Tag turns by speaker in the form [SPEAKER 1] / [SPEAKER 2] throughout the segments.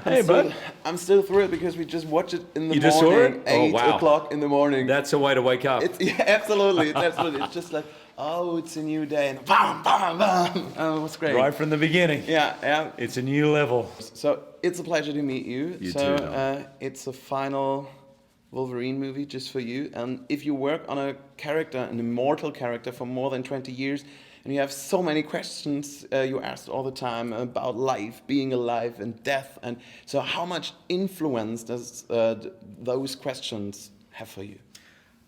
[SPEAKER 1] Hey, bud.
[SPEAKER 2] I'm still thrilled because we just watched it in the
[SPEAKER 1] You
[SPEAKER 2] morning.
[SPEAKER 1] just saw it? Oh,
[SPEAKER 2] 8
[SPEAKER 1] wow.
[SPEAKER 2] o'clock in the morning.
[SPEAKER 1] That's a way to wake up.
[SPEAKER 2] Yeah, absolutely. It's absolutely. It's just like, oh, it's a new day, and bam, bam, bam. Oh, it's great.
[SPEAKER 1] Right from the beginning.
[SPEAKER 2] Yeah, yeah.
[SPEAKER 1] It's a new level.
[SPEAKER 2] So it's a pleasure to meet you.
[SPEAKER 1] You
[SPEAKER 2] so
[SPEAKER 1] too, Dom.
[SPEAKER 2] it's a final Wolverine movie just for you. And if you work on a character, an immortal character, for more than 20 years, and you have so many questions you asked all the time about life, being alive, and death, and so how much influence does those questions have for you?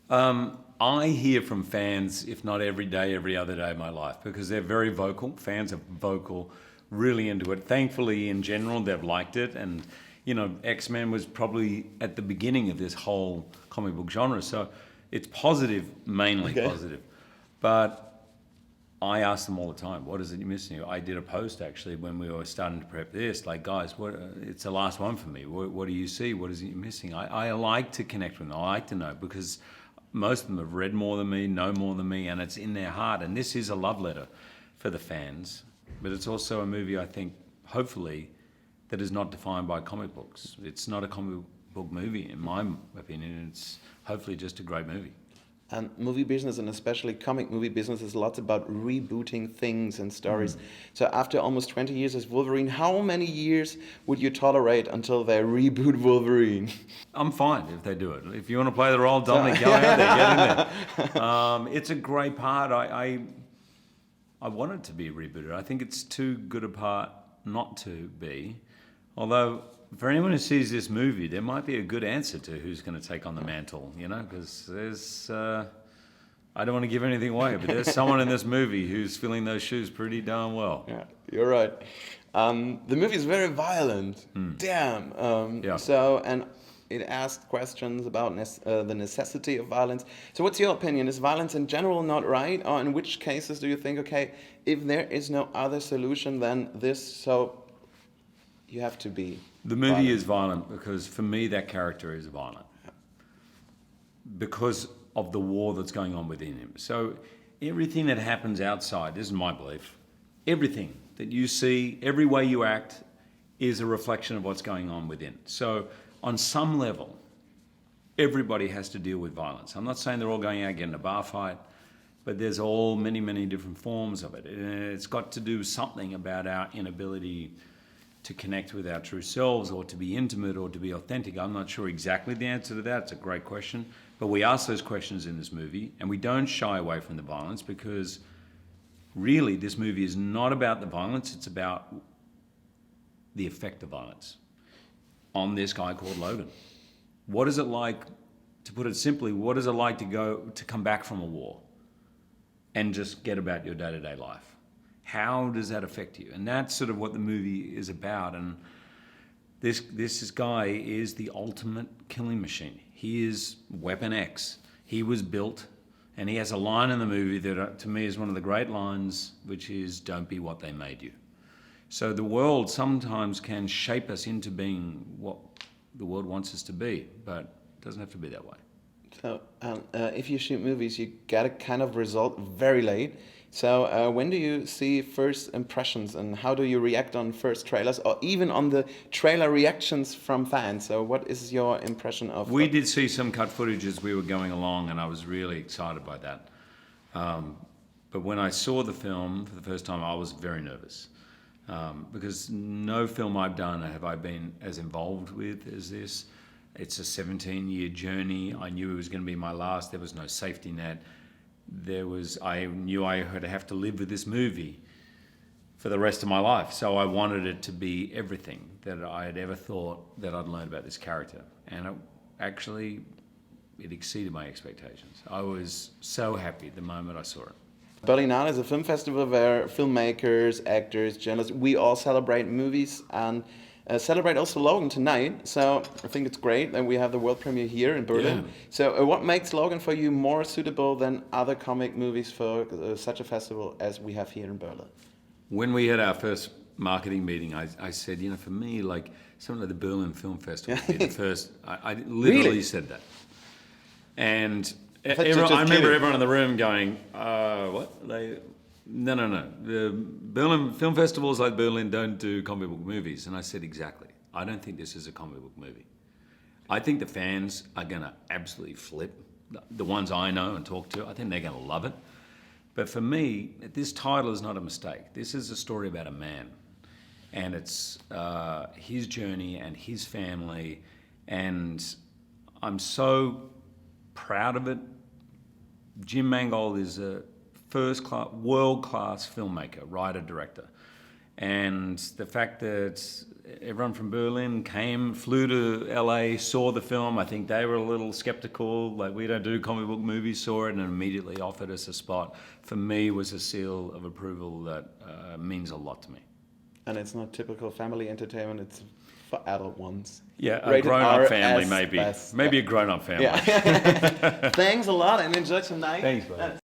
[SPEAKER 1] I hear from fans, if not every day, every other day of my life, because they're very vocal. Fans are vocal, really into it. Thankfully, in general, they've liked it. And, you know, X-Men was probably at the beginning of this whole comic book genre. So it's positive, mainly positive. But I ask them all the time, what is it you're missing? I did a post actually when we were starting to prep this, like, guys, it's the last one for me. What do you see? What is it you're missing? I like to connect with them. I like to know, because most of them have read more than me, know more than me, and it's in their heart. And this is a love letter for the fans, but it's also a movie, I think, hopefully, that is not defined by comic books. It's not a comic book movie, in my opinion. It's hopefully just a great movie.
[SPEAKER 2] And movie business, and especially comic movie business, is lots about rebooting things and stories. So after almost 20 years as Wolverine, how many years would you tolerate until they reboot Wolverine?
[SPEAKER 1] I'm fine if they do it. If you want to play the role, Dominic, go out there, get in there. It's a great part. I want it to be rebooted. I think it's too good a part not to be. Although, for anyone who sees this movie, there might be a good answer to who's going to take on the mantle, you know, because there's, I don't want to give anything away, but there's someone in this movie who's filling those shoes pretty darn well.
[SPEAKER 2] Yeah, you're right. The movie is very violent. Damn.
[SPEAKER 1] Yeah.
[SPEAKER 2] So, and it asked questions about the necessity of violence. So what's your opinion? Is violence in general not right? Or in which cases do you think, okay, if there is no other solution than this, so you have to be
[SPEAKER 1] The movie
[SPEAKER 2] violent?
[SPEAKER 1] is violent because, for me, that character is violent. Because of the war that's going on within him. So everything that happens outside, this is my belief, everything that you see, every way you act is a reflection of what's going on within. So on some level, everybody has to deal with violence. I'm not saying they're all going out getting a bar fight, but there's all many, many different forms of it. And it's got to do something about our inability to connect with our true selves, or to be intimate, or to be authentic. I'm not sure exactly the answer to that. It's a great question. But we ask those questions in this movie, and we don't shy away from the violence, because really this movie is not about the violence, it's about the effect of violence on this guy called Logan. What is it like, to put it simply, what is it like to come back from a war and just get about your day-to-day life? How does that affect you? And that's sort of what the movie is about. And this guy is the ultimate killing machine. He is Weapon X. He was built, and he has a line in the movie that to me is one of the great lines, which is, "Don't be what they made you." So the world sometimes can shape us into being what the world wants us to be, but it doesn't have to be that way.
[SPEAKER 2] So if you shoot movies, you get a kind of result very late. So when do you see first impressions, and how do you react on first trailers, or even on the trailer reactions from fans? So what is your impression of...
[SPEAKER 1] We did see some cut footage as we were going along, and I was really excited by that. But when I saw the film for the first time, I was very nervous. Because no film I've done have I been as involved with as this. It's a 17-year journey. I knew it was going to be my last. There was no safety net. I knew I would have to live with this movie for the rest of my life. So I wanted it to be everything that I had ever thought that I'd learned about this character. And it exceeded my expectations. I was so happy the moment I saw it.
[SPEAKER 2] Berlinale is a film festival where filmmakers, actors, journalists, we all celebrate movies and celebrate also Logan tonight. So I think it's great that we have the world premiere here in Berlin.
[SPEAKER 1] Yeah.
[SPEAKER 2] So what makes Logan for you more suitable than other comic movies for such a festival as we have here in Berlin?
[SPEAKER 1] When we had our first marketing meeting, I said, you know, for me, like something like the Berlin Film Festival would be the first. I literally
[SPEAKER 2] Really?
[SPEAKER 1] said that. And
[SPEAKER 2] I thought you
[SPEAKER 1] everyone,
[SPEAKER 2] just
[SPEAKER 1] I remember
[SPEAKER 2] kidding.
[SPEAKER 1] everyone in the room going, what? No. The Berlin Film Festivals like Berlin don't do comic book movies. And I said, exactly. I don't think this is a comic book movie. I think the fans are going to absolutely flip. The ones I know and talk to, I think they're going to love it. But for me, this title is not a mistake. This is a story about a man. And it's his journey and his family. And I'm so proud of it. Jim Mangold is a first-class, world-class filmmaker, writer, director. And the fact that everyone from Berlin flew to LA, saw the film, I think they were a little skeptical, like we don't do comic book movies, saw it and immediately offered us a spot, for me was a seal of approval that means a lot to me.
[SPEAKER 2] And it's not typical family entertainment, it's for adult ones.
[SPEAKER 1] Yeah, a
[SPEAKER 2] Rated
[SPEAKER 1] grown-up
[SPEAKER 2] R
[SPEAKER 1] family
[SPEAKER 2] as
[SPEAKER 1] maybe.
[SPEAKER 2] best.
[SPEAKER 1] Maybe a grown-up family.
[SPEAKER 2] Yeah. Thanks a lot and enjoy tonight.
[SPEAKER 1] Thanks, brother.